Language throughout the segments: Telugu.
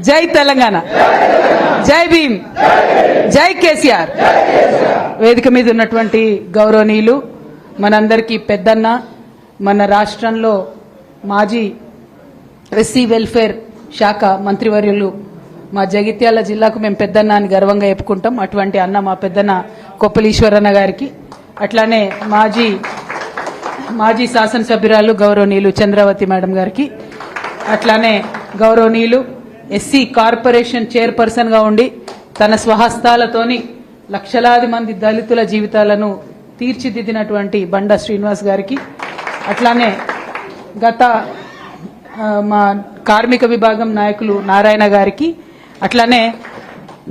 జై తెలంగాణ, జై భీమ్, జై కేసీఆర్. వేదిక మీద ఉన్నటువంటి గౌరవనీయులు, మనందరికీ పెద్దన్న, మన రాష్ట్రంలో మాజీ ఎస్సీ వెల్ఫేర్ శాఖ మంత్రివర్యులు, మా జగిత్యాల జిల్లాకు మేము పెద్దన్న అని గర్వంగా చెప్పుకుంటాం. అటువంటి అన్న మా పెద్దన్న కొప్పలీశ్వరన్న గారికి, అట్లానే మాజీ శాసనసభ్యురాలు గౌరవనీయులు చంద్రావతి మేడం గారికి, అట్లానే గౌరవనీయులు ఎస్సీ కార్పొరేషన్ చైర్పర్సన్ గా ఉండి తన స్వహస్తాలతోని లక్షలాది మంది దళితుల జీవితాలను తీర్చిదిద్దినటువంటి బండా శ్రీనివాస్ గారికి, అట్లానే మా కార్మిక విభాగం నాయకులు నారాయణ గారికి, అట్లానే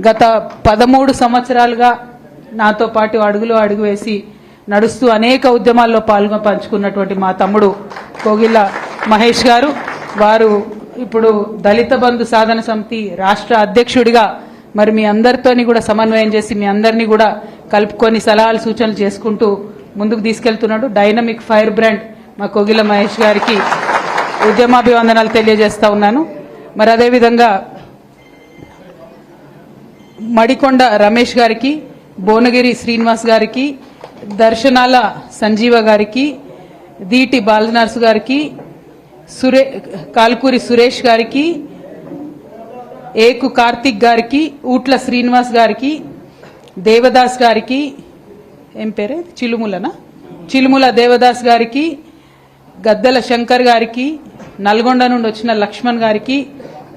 గత 13 సంవత్సరాలుగా నాతో పాటు అడుగులో అడుగు వేసి నడుస్తూ అనేక ఉద్యమాల్లో పంచుకున్నటువంటి మా తమ్ముడు కోగిళ్ళ మహేష్ గారు, వారు ఇప్పుడు దళిత బంధు సాధన సమితి రాష్ట్ర అధ్యక్షుడిగా మరి మీ అందరితోని కూడా సమన్వయం చేసి మీ అందరినీ కూడా కలుపుకొని సలహాలు సూచనలు చేసుకుంటూ ముందుకు తీసుకెళ్తున్నాడు. డైనమిక్ ఫైర్ బ్రాండ్ మా కోగిళ్ళ మహేష్ గారికి ఉద్యమాభివందనాలు తెలియజేస్తా ఉన్నాను. మరి అదేవిధంగా మడికొండ రమేష్ గారికి, భువనగిరి శ్రీనివాస్ గారికి, దర్శనాల సంజీవ గారికి, దీటి బాలనర్సు గారికి, కాల్కూరి సురేష్ గారికి, ఏకు కార్తిక్ గారికి, ఊట్ల శ్రీనివాస్ గారికి, దేవదాస్ గారికి, ఏం పేరే చిలుముల దేవదాస్ గారికి, గద్దెల శంకర్ గారికి, నల్గొండ నుండి వచ్చిన లక్ష్మణ్ గారికి,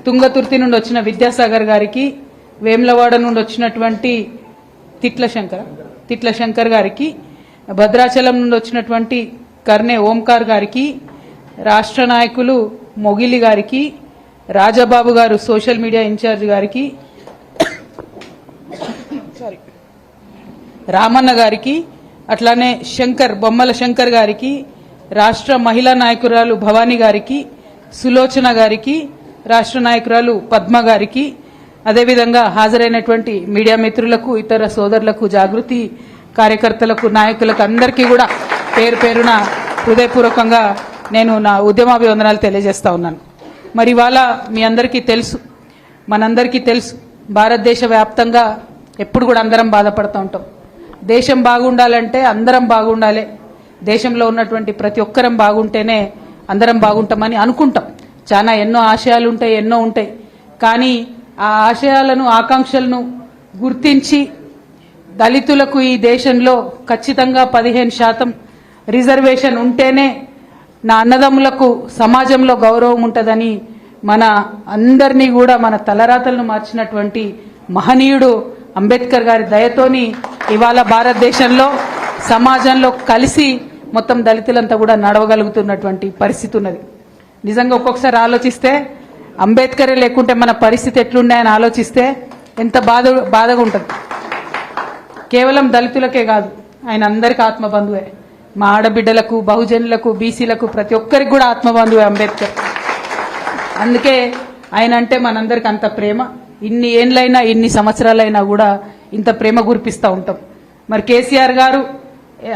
తుంగతుర్తి నుండి వచ్చిన విద్యాసాగర్ గారికి, వేములవాడ నుండి వచ్చినటువంటి తిట్ల శంకర్ గారికి, భద్రాచలం నుండి వచ్చినటువంటి కర్ణే ఓంకార్ గారికి, రాష్ట్ర నాయకులు మొగిలి గారికి, రాజబాబు గారు సోషల్ మీడియా ఇన్ఛార్జ్ గారికి, రామన్న గారికి, అట్లానే బొమ్మల శంకర్ గారికి, రాష్ట్ర మహిళా నాయకురాలు భవానీ గారికి, సులోచన గారికి, రాష్ట్ర నాయకురాలు పద్మ గారికి, అదేవిధంగా హాజరైనటువంటి మీడియా మిత్రులకు, ఇతర సోదరులకు, జాగృతి కార్యకర్తలకు, నాయకులకు అందరికీ కూడా పేరు పేరున హృదయపూర్వకంగా నేను నా ఉద్యమాభివందనాలు తెలియజేస్తా ఉన్నాను. మరి ఇవాళ మీ అందరికీ తెలుసు, మనందరికీ తెలుసు, భారతదేశ వ్యాప్తంగా ఎప్పుడు కూడా అందరం బాధపడుతూ ఉంటాం. దేశం బాగుండాలంటే అందరం బాగుండాలి, దేశంలో ఉన్నటువంటి ప్రతి ఒక్కరం బాగుంటేనే అందరం బాగుంటామని అనుకుంటాం. చాలా ఎన్నో ఆశయాలు ఉంటాయి, ఎన్నో ఉంటాయి. కానీ ఆ ఆశయాలను, ఆకాంక్షలను గుర్తించి దళితులకు ఈ దేశంలో ఖచ్చితంగా 15% రిజర్వేషన్ ఉంటేనే నా అన్నదమ్ములకు సమాజంలో గౌరవం ఉంటుందని మన అందరినీ కూడా మన తలరాతలను మార్చినటువంటి మహనీయుడు అంబేద్కర్ గారి దయతోని ఇవాళ భారతదేశంలో సమాజంలో కలిసి మొత్తం దళితులంతా కూడా నడవగలుగుతున్నటువంటి పరిస్థితి ఉన్నది. నిజంగా ఒక్కొక్కసారి ఆలోచిస్తే అంబేద్కరే లేకుంటే మన పరిస్థితి ఎట్లుండే అని ఆలోచిస్తే ఎంత బాధగా ఉంటుంది. కేవలం దళితులకే కాదు, ఆయన అందరికీ ఆత్మబంధువే. మా ఆడబిడ్డలకు, బహుజనులకు, బీసీలకు ప్రతి ఒక్కరికి కూడా ఆత్మబంధువే అంబేద్కర్. అందుకే ఆయన అంటే మనందరికి అంత ప్రేమ. ఇన్ని ఏండ్లైనా, ఇన్ని సంవత్సరాలైనా కూడా ఇంత ప్రేమ గురిపిస్తూ ఉంటాం. మరి కేసీఆర్ గారు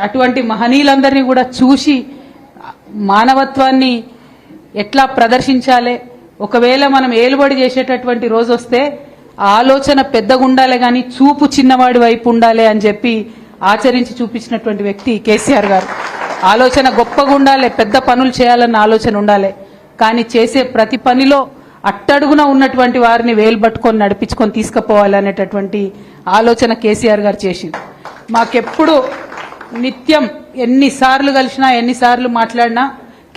అటువంటి మహనీయులందరినీ కూడా చూసి మానవత్వాన్ని ఎట్లా ప్రదర్శించాలి, ఒకవేళ మనం ఏలుబడి చేసేటటువంటి రోజు వస్తే ఆలోచన పెద్దగా ఉండాలి కానీ చూపు చిన్నవాడి వైపు ఉండాలి అని చెప్పి ఆచరించి చూపించినటువంటి వ్యక్తి కేసీఆర్ గారు. ఆలోచన గొప్పగా ఉండాలి, పెద్ద పనులు చేయాలన్న ఆలోచన ఉండాలి, కానీ చేసే ప్రతి పనిలో అట్టడుగున ఉన్నటువంటి వారిని వేలు పట్టుకొని నడిపించుకొని తీసుకుపోవాలనేటటువంటి ఆలోచన కేసీఆర్ గారు చేసింది. మాకెప్పుడు నిత్యం ఎన్నిసార్లు కలిసినా, ఎన్నిసార్లు మాట్లాడినా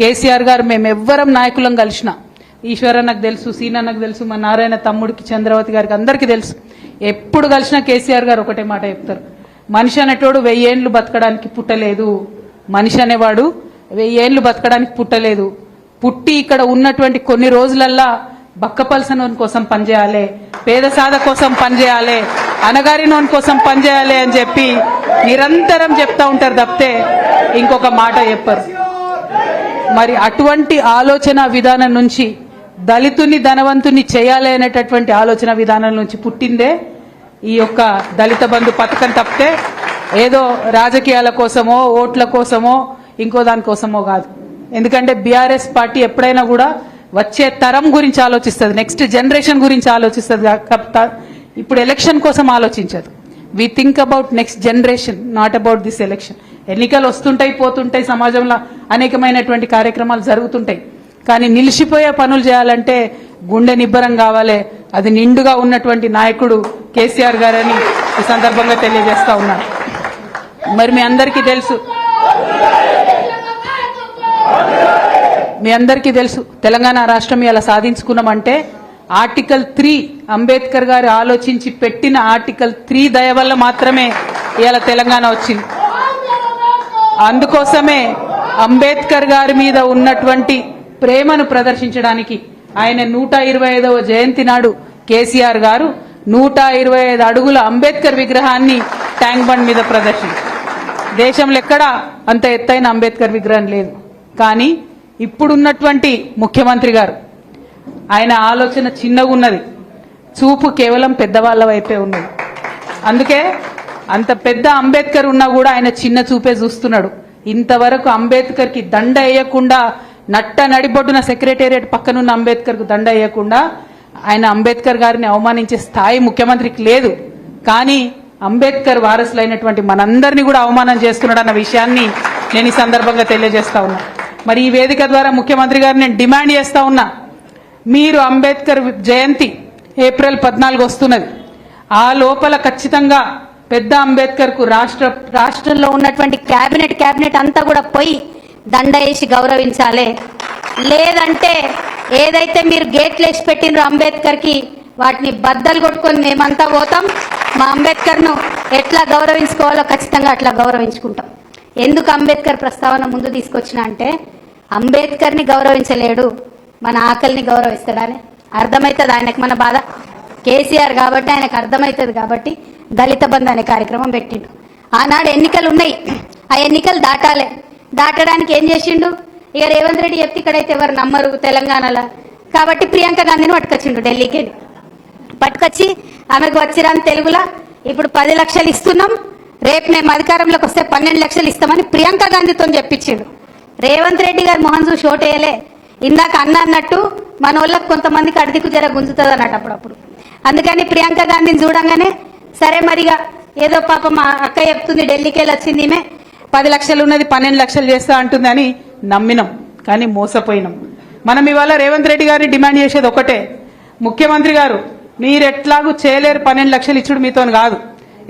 కేసీఆర్ గారు మేమెవ్వరం నాయకులం కలిసినా, ఈశ్వరన్నకు తెలుసు, సీనన్నకు తెలుసు, మా నారాయణ తమ్ముడికి, చంద్రవతి గారికి అందరికీ తెలుసు, ఎప్పుడు కలిసినా కేసీఆర్ గారు ఒకటే మాట చెప్తారు, మనిషి అనేటోడు 1000 ఏళ్లు బతకడానికి పుట్టలేదు, మనిషి అనేవాడు 1000 ఏళ్లు బతకడానికి పుట్టలేదు, పుట్టి ఇక్కడ ఉన్నటువంటి కొన్ని రోజులల్లా బక్కపల్సనోని కోసం పనిచేయాలి, పేద సాధ కోసం పనిచేయాలి, అనగారినోని కోసం పనిచేయాలి అని చెప్పి నిరంతరం చెప్తా ఉంటారు తప్పితే ఇంకొక మాట చెప్పరు. మరి అటువంటి ఆలోచన విధానం నుంచి దళితుని ధనవంతుని చేయాలి అనేటటువంటి ఆలోచన విధానం నుంచి పుట్టిందే ఈ యొక్క దళిత బంధు పథకం తప్పితే ఏదో రాజకీయాల కోసమో, ఓట్ల కోసమో, ఇంకో దానికోసమో కాదు. ఎందుకంటే బీఆర్ఎస్ పార్టీ ఎప్పుడైనా కూడా వచ్చే తరం గురించి ఆలోచిస్తుంది, నెక్స్ట్ జనరేషన్ గురించి ఆలోచిస్తుంది. ఇప్పుడు ఎలక్షన్ కోసం ఆలోచించదు. We think about next generation, not about this election. ఎన్నికలు వస్తుంటాయి పోతుంటాయి, సమాజంలో అనేకమైనటువంటి కార్యక్రమాలు జరుగుతుంటాయి. కానీ నిలిచిపోయే పనులు చేయాలంటే గుండె నిబ్బరం కావాలి. అది నిండుగా ఉన్నటువంటి నాయకుడు కేసీఆర్ గారని ఈ సందర్భంగా తెలియజేస్తా ఉన్నారు. మరి మీ అందరికీ తెలుసు తెలంగాణ రాష్ట్రం ఇలా సాధించుకున్నామంటే ఆర్టికల్ 3 అంబేద్కర్ గారు ఆలోచించి పెట్టిన ఆర్టికల్ 3 దయ వల్ల మాత్రమే ఇలా తెలంగాణ వచ్చింది. అందుకోసమే అంబేద్కర్ గారి మీద ఉన్నటువంటి ప్రేమను ప్రదర్శించడానికి ఆయన 125వ జయంతి నాడు కేసీఆర్ గారు 125 అడుగుల అంబేద్కర్ విగ్రహాన్ని ట్యాంక్ బండ్ మీద ప్రదర్శించారు. దేశంలో ఎక్కడా అంత ఎత్తైన అంబేద్కర్ విగ్రహం లేదు. కానీ ఇప్పుడున్నటువంటి ముఖ్యమంత్రి గారు ఆయన ఆలోచన చిన్నగా ఉన్నది, చూపు కేవలం పెద్దవాళ్ల వైపే ఉన్నది. అందుకే అంత పెద్ద అంబేద్కర్ ఉన్నా కూడా ఆయన చిన్న చూపే చూస్తున్నాడు. ఇంతవరకు అంబేద్కర్కి దండ వేయకుండా, నట్ట నడిబొడ్డున సెక్రటేరియట్ పక్కనున్న అంబేద్కర్కు దండ వేయకుండా ఆయన అంబేద్కర్ గారిని అవమానించే స్థాయి ముఖ్యమంత్రికి లేదు. కానీ అంబేద్కర్ వారసులైనటువంటి మనందరినీ కూడా అవమానం చేస్తున్నాడు అన్న విషయాన్ని నేను ఈ సందర్భంగా తెలియజేస్తా ఉన్నా. మరి ఈ వేదిక ద్వారా ముఖ్యమంత్రి గారిని నేను డిమాండ్ చేస్తా ఉన్నా, మీరు అంబేద్కర్ జయంతి ఏప్రిల్ 14 వస్తున్నది, ఆ లోపల ఖచ్చితంగా పెద్ద అంబేద్కర్ కు రాష్ట్రంలో ఉన్నటువంటి క్యాబినెట్ అంతా కూడా పోయి దండ వేసి గౌరవించాలి. లేదంటే ఏదైతే మీరు గేట్లు వేసి పెట్టినరో అంబేద్కర్కి వాటిని బద్దలు కొట్టుకొని మేమంతా పోతాం. మా అంబేద్కర్ను ఎట్లా గౌరవించుకోవాలో ఖచ్చితంగా అట్లా గౌరవించుకుంటాం. ఎందుకు అంబేద్కర్ ప్రస్తావన ముందు తీసుకొచ్చిన అంటే అంబేద్కర్ని గౌరవించలేడు, మన ఆకలిని గౌరవిస్తాడని అర్థమవుతుంది ఆయనకు మన బాధ. కేసీఆర్ కాబట్టి ఆయనకు అర్థమవుతుంది కాబట్టి దళిత బంధు అనే కార్యక్రమం పెట్టిండు. ఆనాడు ఎన్నికలు ఉన్నాయి, ఆ ఎన్నికలు దాటడానికి ఏం చేసిండు? ఇక రేవంత్ రెడ్డి చెప్తే ఇక్కడైతే ఎవరు నమ్మరు తెలంగాణలో కాబట్టి ప్రియాంక గాంధీని పట్టుకొచ్చిండు ఢిల్లీకి. పట్టుకొచ్చి ఆమెకు వచ్చిరాని తెలుగులో ఇప్పుడు 10 లక్షలు ఇస్తున్నాం, రేపు మేము అధికారంలోకి వస్తే 12 లక్షలు ఇస్తామని ప్రియాంక గాంధీతో చెప్పించిండు. రేవంత్ రెడ్డి గారు మొహం చూసి ఓటేయలే. ఇందాక అన్నట్టు మన వాళ్ళకి కొంతమందికి అడిదికు జర గుంజుతుంది అన్నట్టు అప్పుడప్పుడు. అందుకని ప్రియాంక గాంధీని చూడంగానే సరే మరిగా ఏదో పాప మా అక్క చెప్తుంది ఢిల్లీకి వెళ్ళి వచ్చింది, ఈమె 10 లక్షలు ఉన్నది 12 లక్షలు చేస్తా అంటుందని నమ్మినాం, కానీ మోసపోయినాం. మనం ఇవాళ రేవంత్ రెడ్డి గారిని డిమాండ్ చేసేది ఒకటే, ముఖ్యమంత్రి గారు మీరు ఎట్లాగూ చేయలేరు, 12 లక్షలు ఇచ్చుడు మీతో కాదు.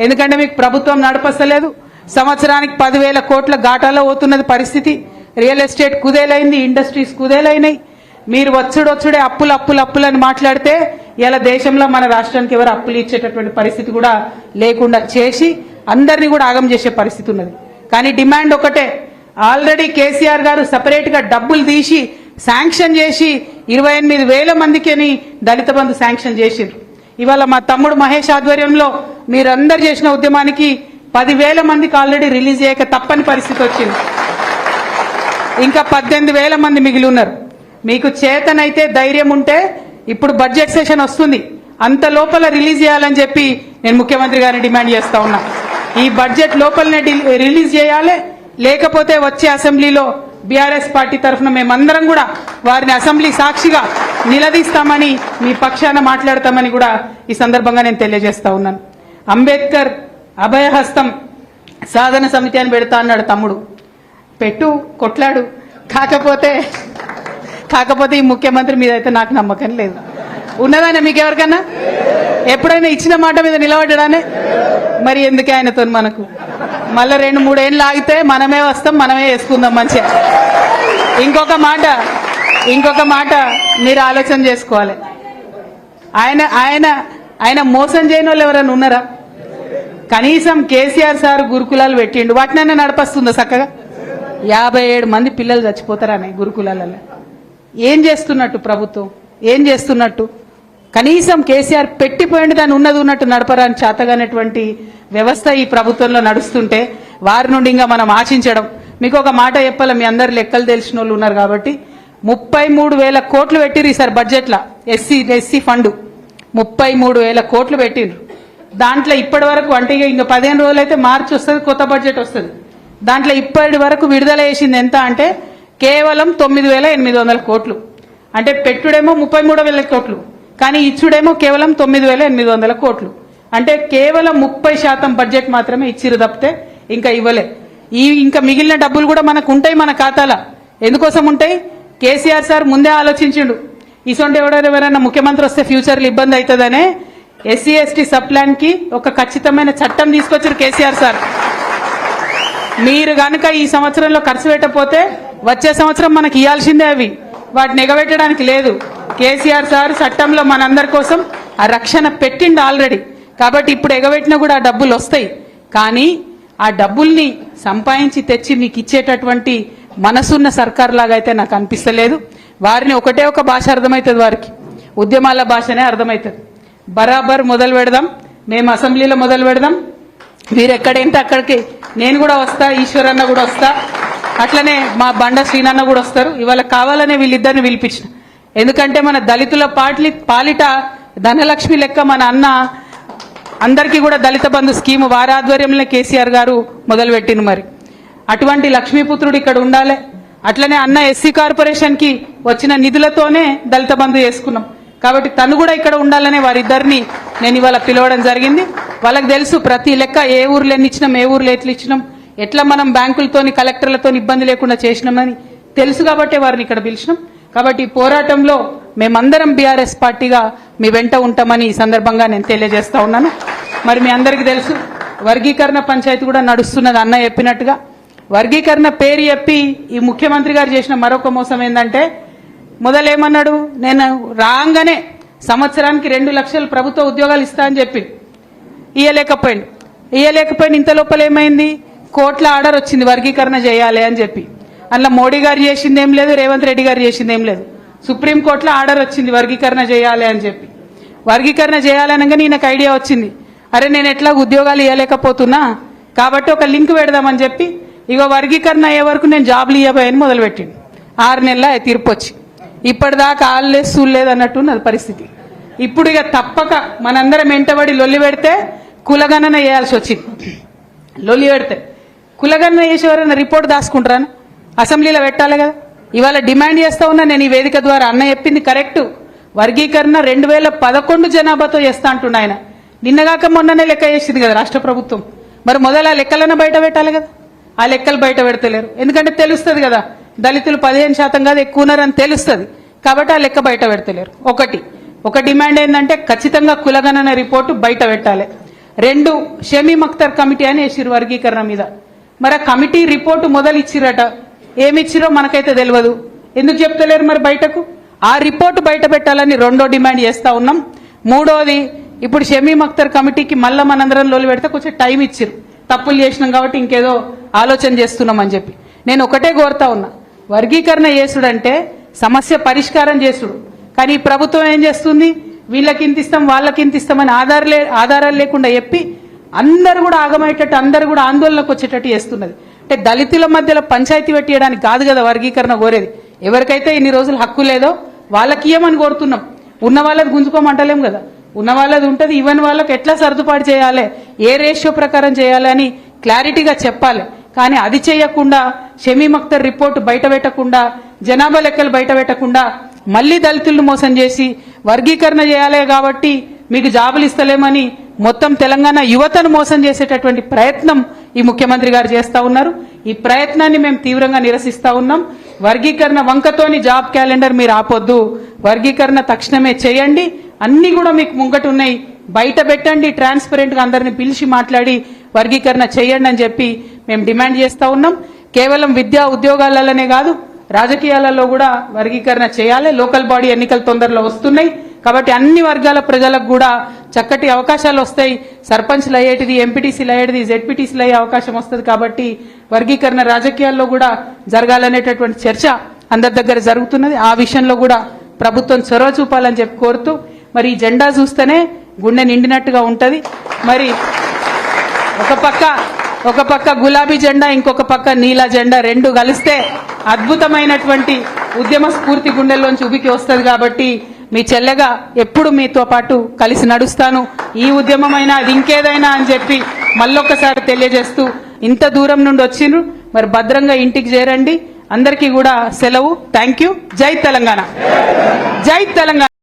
ఎందుకంటే మీకు ప్రభుత్వం నడపస్తలేదు, సంవత్సరానికి 10,000 కోట్ల ఘాటాలో పోతున్నది పరిస్థితి. రియల్ ఎస్టేట్ కుదేలైంది, ఇండస్ట్రీస్ కుదేలైనాయి. మీరు వచ్చుడే అప్పులని మాట్లాడితే ఇలా దేశంలో మన రాష్ట్రానికి ఎవరు అప్పులు ఇచ్చేటటువంటి పరిస్థితి కూడా లేకుండా చేసి అందరినీ కూడా ఆగం చేసే పరిస్థితి ఉన్నది. కానీ డిమాండ్ ఒకటే, ఆల్రెడీ కేసీఆర్ గారు సపరేట్ గా డబ్బులు తీసి శాంక్షన్ చేసి 28,000 మందికి దళిత బంధు శాంక్షన్ చేసిండ్రు. ఇవాళ మా తమ్ముడు మహేష్ ఆధ్వర్యంలో మీరందరు చేసిన ఉద్యమానికి 10,000 మందికి ఆల్రెడీ రిలీజ్ చేయక తప్పని పరిస్థితి వచ్చింది. ఇంకా 18,000 మంది మిగిలి ఉన్నారు. మీకు చేతనైతే ధైర్యం ఉంటే ఇప్పుడు బడ్జెట్ సెషన్ వస్తుంది, అంత లోపల రిలీజ్ చేయాలని చెప్పి నేను ముఖ్యమంత్రి గారిని డిమాండ్ చేస్తా ఉన్నా. ఈ బడ్జెట్ లోపలనే రిలీజ్ చేయాలి, లేకపోతే వచ్చే అసెంబ్లీలో బీఆర్ఎస్ పార్టీ తరఫున మేమందరం కూడా వారిని అసెంబ్లీ సాక్షిగా నిలదీస్తామని, మీ పక్షాన మాట్లాడతామని కూడా ఈ సందర్భంగా నేను తెలియజేస్తా ఉన్నాను. అంబేద్కర్ అభయహస్తం సాధన సమితి అని పెడతా అన్నాడు తమ్ముడు, పెట్టు కొట్లాడు. కాకపోతే ఈ ముఖ్యమంత్రి మీద అయితే నాకు నమ్మకం లేదు. ఉన్నదానే మీకు ఎవరికన్నా ఎప్పుడైనా ఇచ్చిన మాట మీద నిలబడ్డానే? మరి ఎందుకే ఆయనతో మనకు మళ్ళీ 2-3 ఏళ్ళు ఆగితే మనమే వస్తాం, మనమే వేసుకుందాం మంచిగా. ఇంకొక మాట మీరు ఆలోచన చేసుకోవాలి. ఆయన మోసం చేయని వాళ్ళు ఎవరైనా ఉన్నారా? కనీసం కేసీఆర్ సార్ గురుకులాలు పెట్టిండు, వాటినైనా నడపస్తుందా చక్కగా? 57 మంది పిల్లలు చచ్చిపోతారని గురుకులాలలో. ఏం చేస్తున్నట్టు ప్రభుత్వం? ఏం చేస్తున్నట్టు? కనీసం కేసీఆర్ పెట్టిపోయింది దాన్ని ఉన్నట్టు నడపరాని చేతగానేటువంటి వ్యవస్థ ఈ ప్రభుత్వంలో నడుస్తుంటే వారి నుండి ఇంకా మనం ఆశించడం. మీకు ఒక మాట చెప్పాలి, మీ అందరు లెక్కలు తెలిసిన వాళ్ళు ఉన్నారు కాబట్టి 33,000 కోట్లు పెట్టిరు ఈసారి బడ్జెట్లో. ఎస్సీ ఫండ్ 33,000 కోట్లు పెట్టిండ్రు. దాంట్లో ఇప్పటి వరకు అంటే ఇంకా 15 రోజులు అయితే మార్చి వస్తుంది, కొత్త బడ్జెట్ వస్తుంది. దాంట్లో ఇప్పటి వరకు విడుదల చేసింది ఎంత అంటే కేవలం 9,800 కోట్లు. అంటే పెట్టుడేమో 33,000 కోట్లు, కానీ ఇచ్చుడేమో కేవలం 9,800 కోట్లు. అంటే కేవలం 30% బడ్జెట్ మాత్రమే ఇచ్చిరు తప్పితే ఇంకా ఇవ్వలే. ఇంకా మిగిలిన డబ్బులు కూడా మనకు ఉంటాయి మన ఖాతాలో. ఎందుకోసం ఉంటాయి? కేసీఆర్ సార్ ముందే ఆలోచించిండు, ఇసొంటి ఎవరైనా ముఖ్యమంత్రి వస్తే ఫ్యూచర్లో ఇబ్బంది అవుతుందనే ఎస్సీ ఎస్టీ సబ్ ప్లాన్ కి ఒక ఖచ్చితమైన చట్టం తీసుకొచ్చారు కేసీఆర్ సార్. మీరు గనుక ఈ సంవత్సరంలో ఖర్చు పెట్టకపోతే వచ్చే సంవత్సరం మనకి ఇవ్వాల్సిందే అవి, వాటిని ఎగబెట్టడానికి లేదు. కేసీఆర్ సార్ చట్టంలో మనందరి కోసం ఆ రక్షణ పెట్టిండు ఆల్రెడీ. కాబట్టి ఇప్పుడు ఎగబెట్టినా కూడా ఆ డబ్బులు వస్తాయి. కానీ ఆ డబ్బుల్ని సంపాదించి తెచ్చి మీకు ఇచ్చేటటువంటి మనసున్న సర్కార్ లాగా అయితే నాకు అనిపిస్తలేదు. వారిని ఒకటే ఒక భాష అర్థమవుతుంది, వారికి ఉద్యమాల భాషనే అర్థమవుతుంది. బరాబర్ మొదలు పెడదాం, మేము అసెంబ్లీలో మొదలు పెడదాం. మీరు ఎక్కడేంటే అక్కడికి నేను కూడా వస్తా, ఈశ్వరన్న కూడా వస్తా, అట్లనే మా బండ శ్రీనన్న కూడా వస్తారు. ఇవాళ కావాలనే వీళ్ళిద్దరిని పిలిపించిన, ఎందుకంటే మన దళితుల పాలిట ధనలక్ష్మి లెక్క మన అన్న అందరికీ కూడా దళిత బంధు స్కీము వారి ఆధ్వర్యంలో కేసీఆర్ గారు మొదలుపెట్టింది. మరి అటువంటి లక్ష్మీపుత్రుడు ఇక్కడ ఉండాలి. అట్లనే అన్న ఎస్సీ కార్పొరేషన్ కి వచ్చిన నిధులతోనే దళిత బంధు చేసుకున్నాం. కాబట్టి తను కూడా ఇక్కడ ఉండాలనే వారిద్దరిని నేను ఇవాళ పిలవడం జరిగింది. వాళ్ళకి తెలుసు ప్రతి లెక్క ఏ ఊర్లో ఎన్ని ఇచ్చినాం, ఏ ఊర్లో ఎట్లా ఇచ్చినాం, ఎట్లా మనం బ్యాంకులతోని కలెక్టర్లతో ఇబ్బంది లేకుండా చేసినామని తెలుసు. కాబట్టి వారిని ఇక్కడ పిలిచినాం. కాబట్టి ఈ పోరాటంలో మేమందరం బీఆర్ఎస్ పార్టీగా మీ వెంట ఉంటామని ఈ సందర్భంగా నేను తెలియజేస్తా ఉన్నాను. మరి మీ అందరికీ తెలుసు వర్గీకరణ పంచాయతీ కూడా నడుస్తున్నది. అన్న చెప్పినట్టుగా వర్గీకరణ పేరు చెప్పి ఈ ముఖ్యమంత్రి గారు చేసిన మరొక మోసం ఏంటంటే, మొదలేమన్నాడు, నేను రాగానే సంవత్సరానికి 2 లక్షలు ప్రభుత్వ ఉద్యోగాలు ఇస్తా అని చెప్పి ఇయ్యలేకపోయింది. ఇంత లోపల ఏమైంది, కోట్ల ఆర్డర్ వచ్చింది వర్గీకరణ చేయాలి అని చెప్పి. అందులో మోడీ గారు చేసింది ఏం లేదు, రేవంత్ రెడ్డి గారు చేసింది ఏం లేదు. సుప్రీంకోర్టులో ఆర్డర్ వచ్చింది వర్గీకరణ చేయాలి అని చెప్పి. వర్గీకరణ చేయాలనగా నాకు ఐడియా వచ్చింది, అరే నేను ఎట్లా ఉద్యోగాలు ఇవ్వలేకపోతున్నా కాబట్టి ఒక లింక్ పెడదామని చెప్పి ఇగో వర్గీకరణ అయ్యే వరకు నేను జాబ్లు ఇవ్వబోయని మొదలుపెట్టింది. 6 నెలల తీర్పు వచ్చి ఇప్పటిదాకా ఆల్లేదు సూళ్ళలేదు అన్నట్టున్నది పరిస్థితి. ఇప్పుడు ఇక తప్పక మనందరం వెంటబడి లొల్లి పెడితే కులగణన చేయాల్సి వచ్చింది. లొల్లి పెడితే కులగణన చేసేవారైనా రిపోర్ట్ దాచుకుంటారా? అసెంబ్లీలో పెట్టాలి కదా. ఇవాళ డిమాండ్ చేస్తా ఉన్నా నేను ఈ వేదిక ద్వారా, అన్న చెప్పింది కరెక్ట్. వర్గీకరణ 2011 జనాభాతో చేస్తా అంటున్నా ఆయన. నిన్నగాక మొన్ననే లెక్క చేసింది కదా రాష్ట్ర ప్రభుత్వం. మరి మొదలు ఆ లెక్కలన్నా బయట పెట్టాలి కదా. ఆ లెక్కలు బయట పెడతలేరు. ఎందుకంటే తెలుస్తుంది కదా దళితులు 15% కాదు ఎక్కువ ఉన్నారని తెలుస్తుంది. కాబట్టి ఆ లెక్క బయట పెడతలేరు. ఒక డిమాండ్ ఏంటంటే ఖచ్చితంగా కులగణన రిపోర్టు బయట పెట్టాలి. 2 షమీమ్ అఖ్తర్ కమిటీ అని వేసిరు వర్గీకరణ మీద. మరి ఆ కమిటీ రిపోర్టు మొదలు ఇచ్చిరట, ఏమిచ్చిరో మనకైతే తెలియదు. ఎందుకు చెప్తలేరు మరి బయటకు? ఆ రిపోర్టు బయట పెట్టాలని 2వ డిమాండ్ చేస్తా ఉన్నాం. 3వది, ఇప్పుడు షమీమ్ అఖ్తర్ కమిటీకి మళ్ళా మనందరం లోలు పెడితే కొంచెం టైం ఇచ్చిరు, తప్పులు చేసినాం కాబట్టి ఇంకేదో ఆలోచన చేస్తున్నాం అని చెప్పి. నేను ఒకటే కోరుతా ఉన్నా, వర్గీకరణ చేసుడంటే సమస్య పరిష్కారం చేసుడు. కానీ ఈ ప్రభుత్వం ఏం చేస్తుంది, వీళ్ళకి ఇంత ఇస్తాం వాళ్ళకి ఇంత ఇస్తామని ఆధారాలు లేకుండా చెప్పి అందరు కూడా ఆగమయ్యేటట్టు, అందరు కూడా ఆందోళనకు వచ్చేటట్టు చేస్తున్నది. అంటే దళితుల మధ్యలో పంచాయతీ పెట్టేయడానికి కాదు కదా వర్గీకరణ కోరేది. ఎవరికైతే ఇన్ని రోజులు హక్కు లేదో వాళ్ళకి ఇవ్వమని కోరుతున్నాం. ఉన్న వాళ్ళది గుంజుకోమంటలేం కదా. ఉన్న వాళ్ళది ఉంటుంది, ఇవ్వని వాళ్ళకి ఎట్లా సర్దుబాటు చేయాలి, ఏ రేషియో ప్రకారం చేయాలి అని క్లారిటీగా చెప్పాలి. కానీ అది చేయకుండా షమీమ్ అఖ్తర్ రిపోర్టు బయట పెట్టకుండా, జనాభా లెక్కలు బయట పెట్టకుండా మళ్లీ దళితులను మోసం చేసి వర్గీకరణ చేయాలి కాబట్టి మీకు జాబులు ఇస్తలేమని మొత్తం తెలంగాణ యువతను మోసం చేసేటటువంటి ప్రయత్నం ఈ ముఖ్యమంత్రి గారు చేస్తా ఉన్నారు. ఈ ప్రయత్నాన్ని మేము తీవ్రంగా నిరసిస్తా ఉన్నాం. వర్గీకరణ వంకతోని జాబ్ క్యాలెండర్ మీరు ఆపొద్దు, వర్గీకరణ తక్షణమే చేయండి. అన్ని కూడా మీకు ముంగట ఉన్నాయి, బయట పెట్టండి, ట్రాన్స్పరెంట్ గా అందరిని పిలిచి మాట్లాడి వర్గీకరణ చేయండి అని చెప్పి మేము డిమాండ్ చేస్తా ఉన్నాం. కేవలం విద్యా ఉద్యోగాలలోనే కాదు, రాజకీయాలలో కూడా వర్గీకరణ చేయాలి. లోకల్ బాడీ ఎన్నికలు తొందరలో వస్తున్నాయి కాబట్టి అన్ని వర్గాల ప్రజలకు కూడా చక్కటి అవకాశాలు వస్తాయి. సర్పంచ్లు అయ్యేటిది, ఎంపీటీసీలు అయ్యేటిది, జెడ్పీటీసీలు అయ్యే అవకాశం వస్తుంది. కాబట్టి వర్గీకరణ రాజకీయాల్లో కూడా జరగాలనేటటువంటి చర్చ అందరి దగ్గర జరుగుతున్నది. ఆ విషయంలో కూడా ప్రభుత్వం చొరవ చూపాలని చెప్పి కోరుతూ, మరి ఈ జెండా చూస్తేనే గుండె నిండినట్టుగా ఉంటది. మరి ఒక పక్క గులాబీ జెండా, ఇంకొక పక్క నీల జెండా, 2 కలిస్తే అద్భుతమైనటువంటి ఉద్యమ స్ఫూర్తి గుండెల్లోంచి ఉబికి వస్తుంది. కాబట్టి మీ చెల్లెగా ఎప్పుడు మీతో పాటు కలిసి నడుస్తాను. ఈ ఉద్యమమైనా అది ఇంకేదైనా అని చెప్పి మళ్ళొక్కసారి తెలియజేస్తూ, ఇంత దూరం నుండి వచ్చిండ్రు, మరి భద్రంగా ఇంటికి చేరండి. అందరికీ కూడా సెలవు. Thank you. జై తెలంగాణ. జై తెలంగాణ.